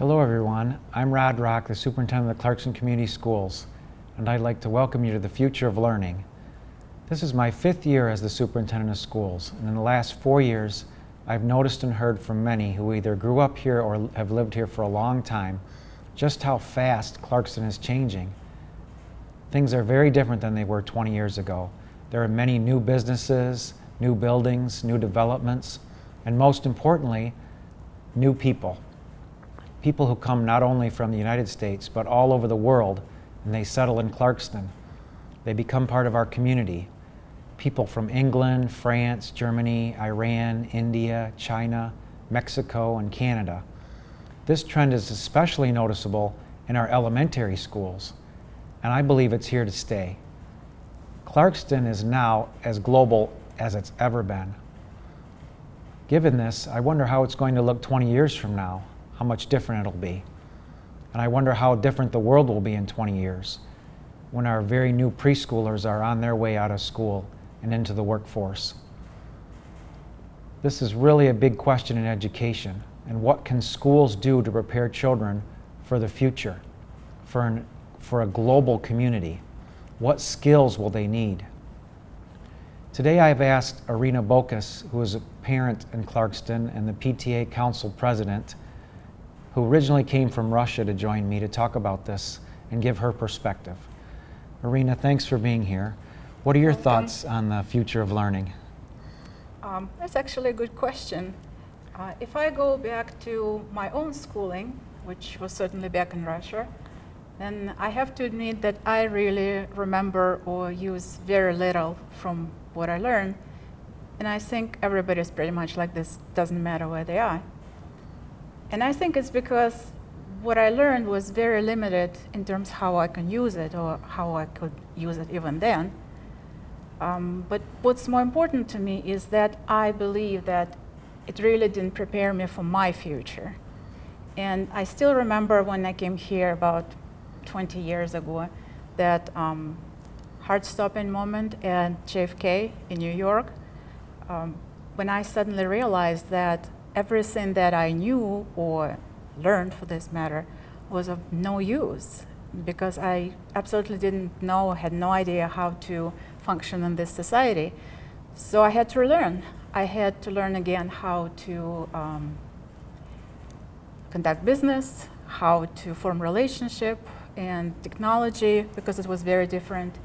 Hello everyone, I'm Rod Rock, the Superintendent of the Clarkston Community Schools, and I'd like to welcome you to the Future of Learning. This is my 5th year as the Superintendent of Schools, and in the last 4 years I've noticed and heard from many who either grew up here or have lived here for a long time just how fast Clarkston is changing. Things are very different than they were 20 years ago. There are many new businesses, new buildings, new developments, and most importantly, new people. People who come not only from the United States, but all over the world, and they settle in Clarkston. They become part of our community. People from England, France, Germany, Iran, India, China, Mexico, and Canada. This trend is especially noticeable in our elementary schools, and I believe it's here to stay. Clarkston is now as global as it's ever been. Given this, I wonder how it's going to look 20 years from now. How much different it'll be. And I wonder how different the world will be in 20 years when our very new preschoolers are on their way out of school and into the workforce. This is really a big question in education, and what can schools do to prepare children for the future, for a global community? What skills will they need? Today I've asked Irina Bokas, who is a parent in Clarkston and the PTA Council President, who originally came from Russia, to join me to talk about this and give her perspective. Irina, thanks for being here. What are your thoughts on the future of learning? That's actually a good question. If I go back to my own schooling, which was certainly back in Russia, then I have to admit that I really remember or use very little from what I learned. And I think everybody's pretty much like this, doesn't matter where they are. And I think it's because what I learned was very limited in terms of how I can use it or how I could use it even then. But what's more important to me is that I believe that it really didn't prepare me for my future. And I still remember when I came here about 20 years ago, that heart-stopping moment at JFK in New York, when I suddenly realized that everything that I knew or learned, for this matter, was of no use, because I absolutely didn't know, had no idea how to function in this society. So I had to relearn. I had to learn again how to conduct business, how to form relationship and technology, because it was very different.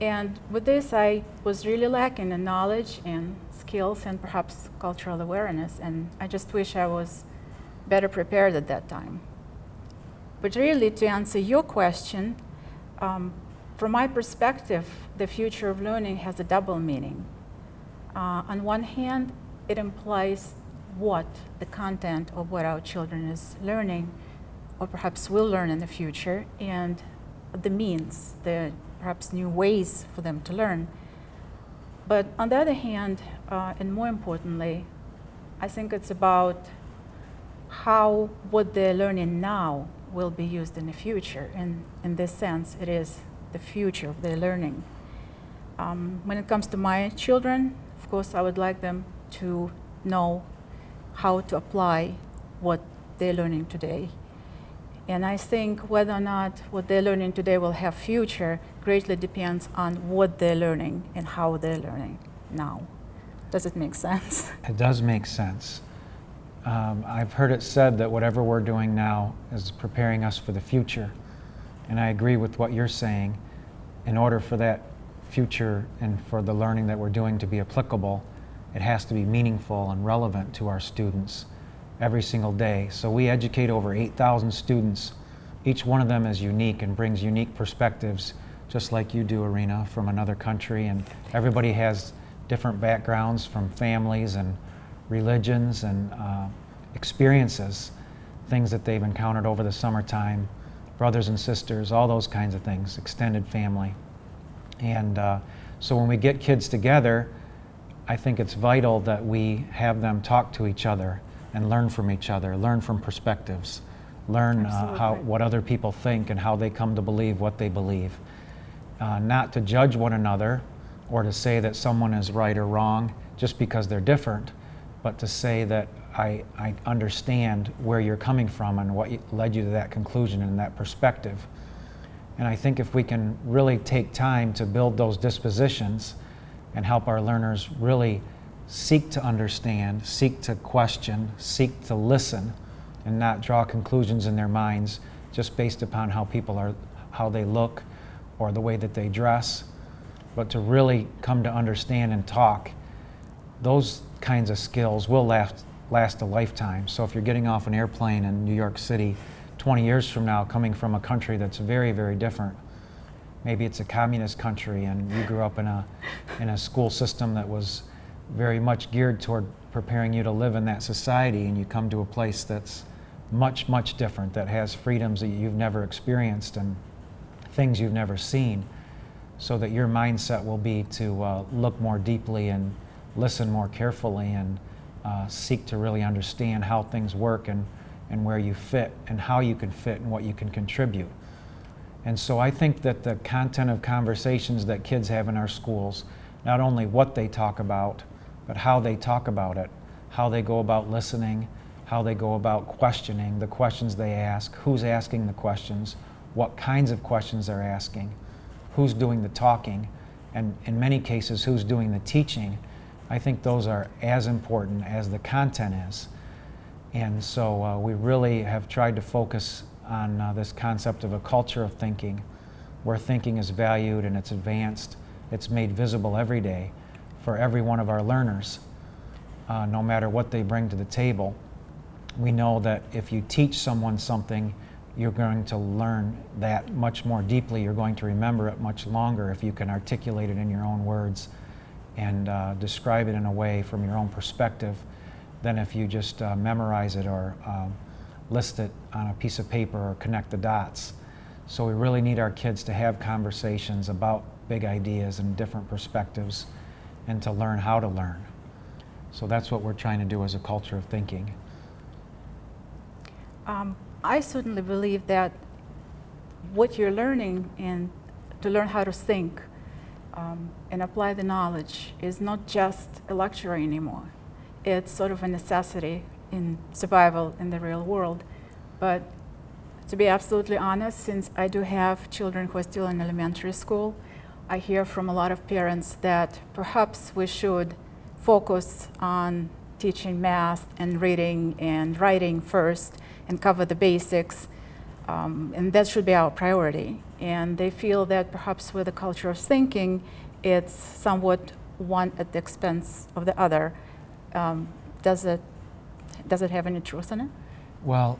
And with this, I was really lacking in knowledge and skills and perhaps cultural awareness, and I just wish I was better prepared at that time. But really, to answer your question, from my perspective, the future of learning has a double meaning. On one hand, it implies what the content of what our children is learning, or perhaps will learn in the future, and the means, the perhaps new ways for them to learn. But on the other hand, and more importantly, I think it's about how what they're learning now will be used in the future. And in this sense, it is the future of their learning. When it comes to my children, of course, I would like them to know how to apply what they're learning today. And I think whether or not what they're learning today will have future greatly depends on what they're learning and how they're learning now. Does it make sense? It does make sense. I've heard it said that whatever we're doing now is preparing us for the future. And I agree with what you're saying. In order for that future and for the learning that we're doing to be applicable, it has to be meaningful and relevant to our students every single day. So we educate over 8,000 students. Each one of them is unique and brings unique perspectives, just like you do, Irina, from another country. And everybody has different backgrounds from families and religions and experiences, things that they've encountered over the summertime, brothers and sisters, all those kinds of things, extended family. And so when we get kids together, I think it's vital that we have them talk to each other and learn from each other, learn from perspectives, learn what other people think and how they come to believe what they believe. Not to judge one another or to say that someone is right or wrong just because they're different, but to say that I understand where you're coming from and what led you to that conclusion and that perspective. And I think if we can really take time to build those dispositions and help our learners really seek to understand, seek to question, seek to listen, and not draw conclusions in their minds just based upon how they look or the way that they dress, but to really come to understand and talk, those kinds of skills will last a lifetime. So if you're getting off an airplane in New York City 20 years from now, coming from a country that's very, very different, maybe it's a communist country and you grew up in a school system that was very much geared toward preparing you to live in that society, and you come to a place that's much, much different, that has freedoms that you've never experienced and things you've never seen, so that your mindset will be to look more deeply and listen more carefully and seek to really understand how things work and where you fit and how you can fit and what you can contribute. And so I think that the content of conversations that kids have in our schools, not only what they talk about, but how they talk about it, how they go about listening, how they go about questioning, the questions they ask, who's asking the questions, what kinds of questions they're asking, who's doing the talking, and in many cases, who's doing the teaching. I think those are as important as the content is. And so we really have tried to focus on this concept of a culture of thinking, where thinking is valued and it's advanced, it's made visible every day for every one of our learners, no matter what they bring to the table. We know that if you teach someone something, you're going to learn that much more deeply. You're going to remember it much longer if you can articulate it in your own words and describe it in a way from your own perspective than if you just memorize it or list it on a piece of paper or connect the dots. So we really need our kids to have conversations about big ideas and different perspectives and to learn how to learn. So that's what we're trying to do as a culture of thinking. I certainly believe that what you're learning and to learn how to think and apply the knowledge is not just a luxury anymore. It's sort of a necessity in survival in the real world. But to be absolutely honest, since I do have children who are still in elementary school, I hear from a lot of parents that perhaps we should focus on teaching math and reading and writing first and cover the basics, and that should be our priority. And they feel that perhaps with the culture of thinking, it's somewhat one at the expense of the other. Does it have any truth in it? Well,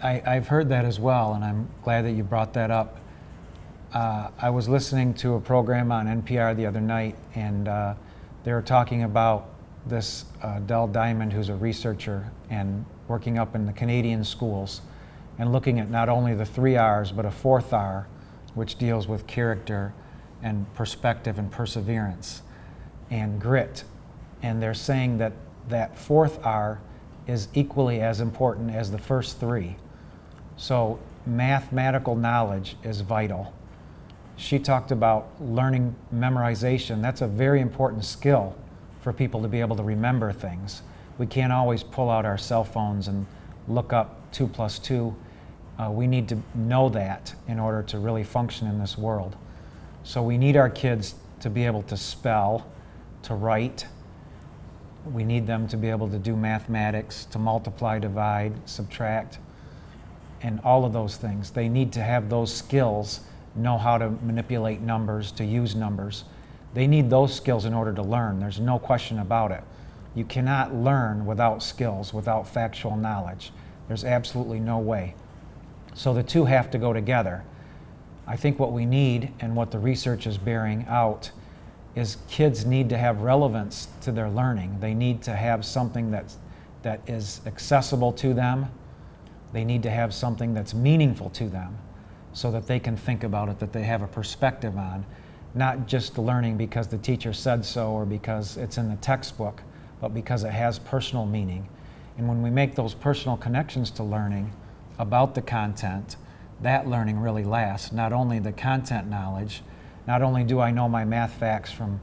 I've heard that as well, and I'm glad that you brought that up. I was listening to a program on NPR the other night, and they were talking about this Dell Diamond, who's a researcher and working up in the Canadian schools, and looking at not only the 3 R's, but a 4th R, which deals with character and perspective and perseverance and grit. And they're saying that that 4th R is equally as important as the first 3. So mathematical knowledge is vital. She talked about learning memorization. That's a very important skill for people to be able to remember things. We can't always pull out our cell phones and look up 2 + 2. We need to know that in order to really function in this world. So we need our kids to be able to spell, to write. We need them to be able to do mathematics, to multiply, divide, subtract, and all of those things. They need to have those skills, know how to manipulate numbers, to use numbers. They need those skills in order to learn. There's no question about it. You cannot learn without skills, without factual knowledge. There's absolutely no way. So the two have to go together. I think what we need, and what the research is bearing out, is kids need to have relevance to their learning. They need to have something that is accessible to them. They need to have something that's meaningful to them so that they can think about it, that they have a perspective on, not just learning because the teacher said so or because it's in the textbook, but because it has personal meaning. And when we make those personal connections to learning about the content, that learning really lasts. Not only the content knowledge, not only do I know my math facts from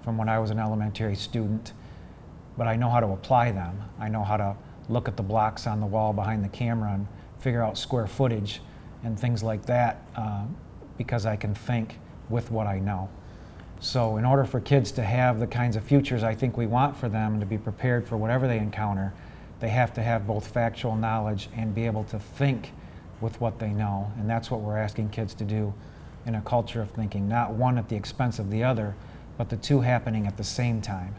when I was an elementary student, but I know how to apply them. I know how to look at the blocks on the wall behind the camera and figure out square footage and things like that because I can think with what I know. So in order for kids to have the kinds of futures I think we want for them, to be prepared for whatever they encounter, they have to have both factual knowledge and be able to think with what they know. And that's what we're asking kids to do in a culture of thinking, not one at the expense of the other, but the two happening at the same time.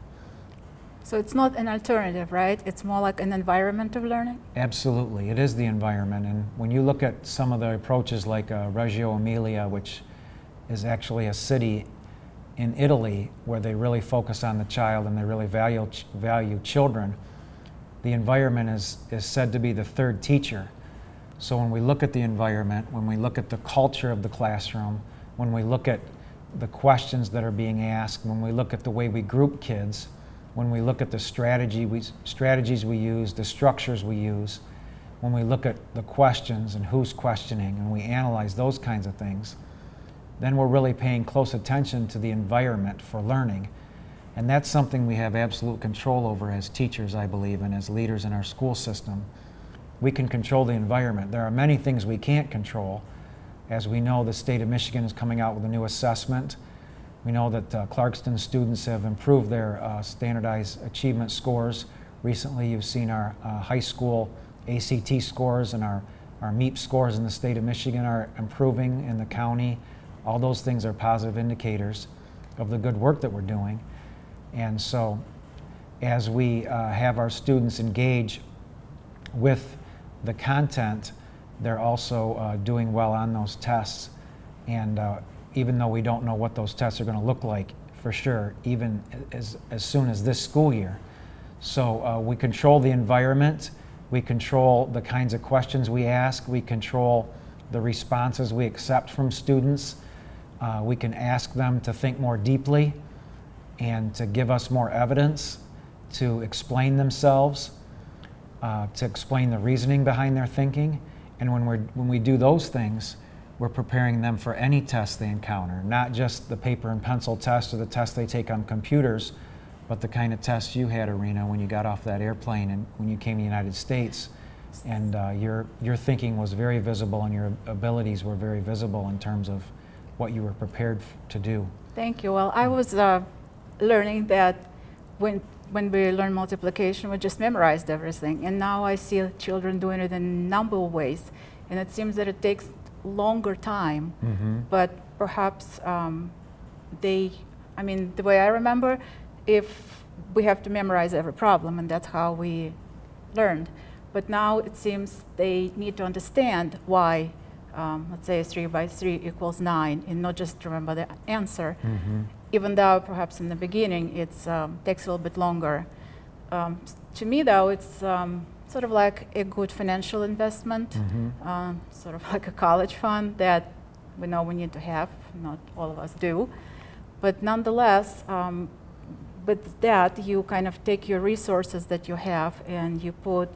So it's not an alternative, right? It's more like an environment of learning? Absolutely, it is the environment. And when you look at some of the approaches like Reggio Emilia, which is actually a city in Italy where they really focus on the child and they really value children, the environment is said to be the third teacher. So when we look at the environment, when we look at the culture of the classroom, when we look at the questions that are being asked, when we look at the way we group kids, when we look at the strategies we use, the structures we use, when we look at the questions and who's questioning, and we analyze those kinds of things, then we're really paying close attention to the environment for learning. And that's something we have absolute control over as teachers, I believe, and as leaders in our school system. We can control the environment. There are many things we can't control. As we know, the state of Michigan is coming out with a new assessment. We know that Clarkston students have improved their standardized achievement scores. Recently, you've seen our high school ACT scores and our MEP scores in the state of Michigan are improving in the county. All those things are positive indicators of the good work that we're doing. And so as we have our students engage with the content, they're also doing well on those tests. And even though we don't know what those tests are going to look like for sure, even as soon as this school year. So we control the environment, we control the kinds of questions we ask, we control the responses we accept from students. We can ask them to think more deeply and to give us more evidence, to explain themselves, to explain the reasoning behind their thinking. And when we do those things, we're preparing them for any test they encounter, not just the paper and pencil test or the test they take on computers, but the kind of tests you had, Irina, when you got off that airplane and when you came to the United States. And your thinking was very visible and your abilities were very visible in terms of what you were prepared to do. Thank you. Well, I was learning that when we learn multiplication, we just memorized everything. And now I see children doing it in a number of ways. And it seems that it takes longer time, but perhaps the way I remember, if we have to memorize every problem, and that's how we learned. But now it seems they need to understand why, let's say 3 by 3 equals 9, and not just remember the answer, even though perhaps in the beginning it takes a little bit longer. To me, though, it's sort of like a good financial investment, sort of like a college fund that we know we need to have, not all of us do. But nonetheless, with that, you kind of take your resources that you have and you put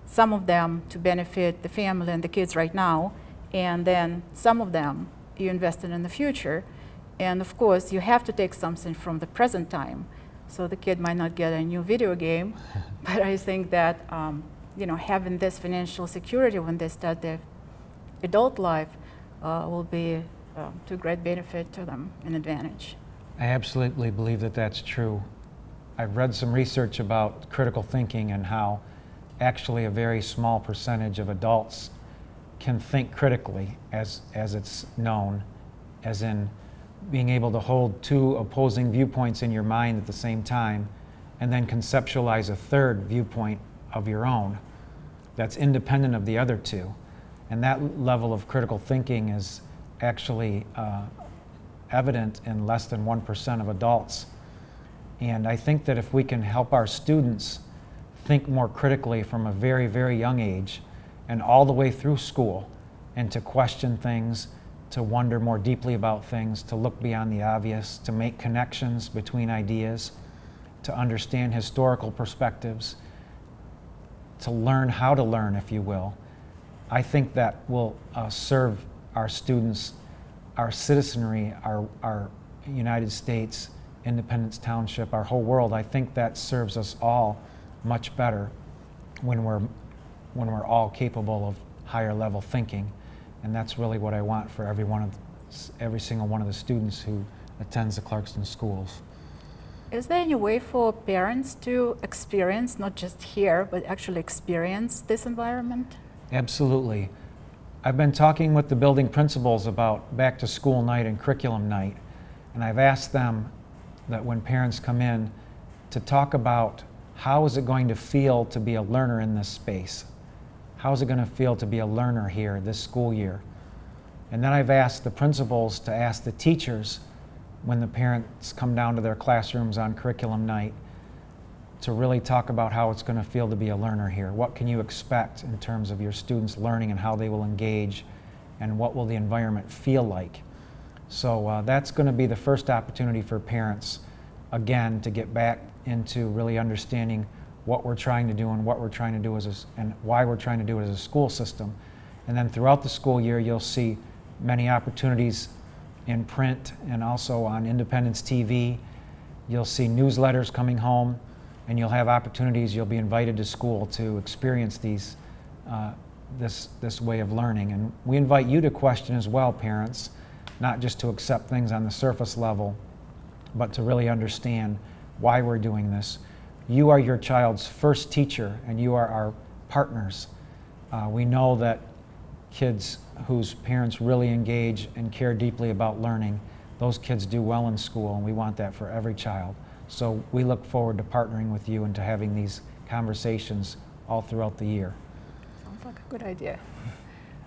some of them to benefit the family and the kids right now, and then some of them you invest in the future. And of course, you have to take something from the present time. So the kid might not get a new video game, but I think that having this financial security when they start their adult life will be to great benefit to them, an advantage. I absolutely believe that that's true. I've read some research about critical thinking and how actually a very small percentage of adults can think critically, as it's known, as in being able to hold two opposing viewpoints in your mind at the same time and then conceptualize a third viewpoint of your own that's independent of the other two. And that level of critical thinking is actually evident in less than 1% of adults. And I think that if we can help our students think more critically from a very, very young age and all the way through school, and to question things, to wonder more deeply about things, to look beyond the obvious, to make connections between ideas, to understand historical perspectives, to learn how to learn, if you will, I think that will serve our students, our citizenry, our United States Independence Township, our whole world. I think that serves us all much better when we're all capable of higher level thinking. And that's really what I want for every single one of the students who attends the Clarkston schools. Is there any way for parents to experience, not just hear, but actually experience this environment? Absolutely. I've been talking with the building principals about back to school night and curriculum night, and I've asked them that when parents come in to talk about how is it going to feel to be a learner in this space? How is it going to feel to be a learner here this school year? And then I've asked the principals to ask the teachers when the parents come down to their classrooms on curriculum night to really talk about how it's going to feel to be a learner here. What can you expect in terms of your students learning and how they will engage, and what will the environment feel like? So that's going to be the first opportunity for parents, again, to get back into really understanding what we're trying to do and what we're trying to do and why we're trying to do it as a school system. And then throughout the school year, you'll see many opportunities in print and also on Independence TV. You'll see newsletters coming home, and you'll have opportunities. You'll be invited to school to experience this way of learning. And we invite you to question as well, parents, not just to accept things on the surface level, but to really understand why we're doing this. You are your child's first teacher, and you are our partners. We know that kids whose parents really engage and care deeply about learning, those kids do well in school, and we want that for every child. So we look forward to partnering with you and to having these conversations all throughout the year. Sounds like a good idea.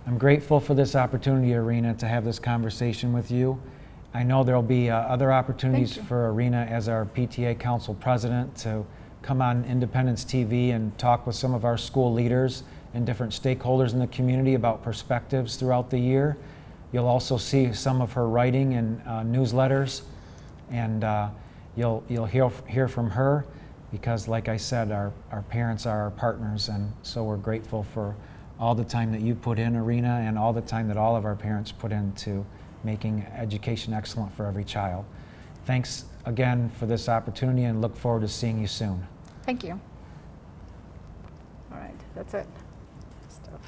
I'm grateful for this opportunity, Irina, to have this conversation with you. I know there'll be other opportunities for Irina as our PTA Council President to come on Independence TV and talk with some of our school leaders and different stakeholders in the community about perspectives throughout the year. You'll also see some of her writing in newsletters, and you'll hear from her because, like I said, our parents are our partners, and so we're grateful for all the time that you put in, Irina, and all the time that all of our parents put into making education excellent for every child. Thanks again for this opportunity, and look forward to seeing you soon. Thank you. All right, that's it. Stuff.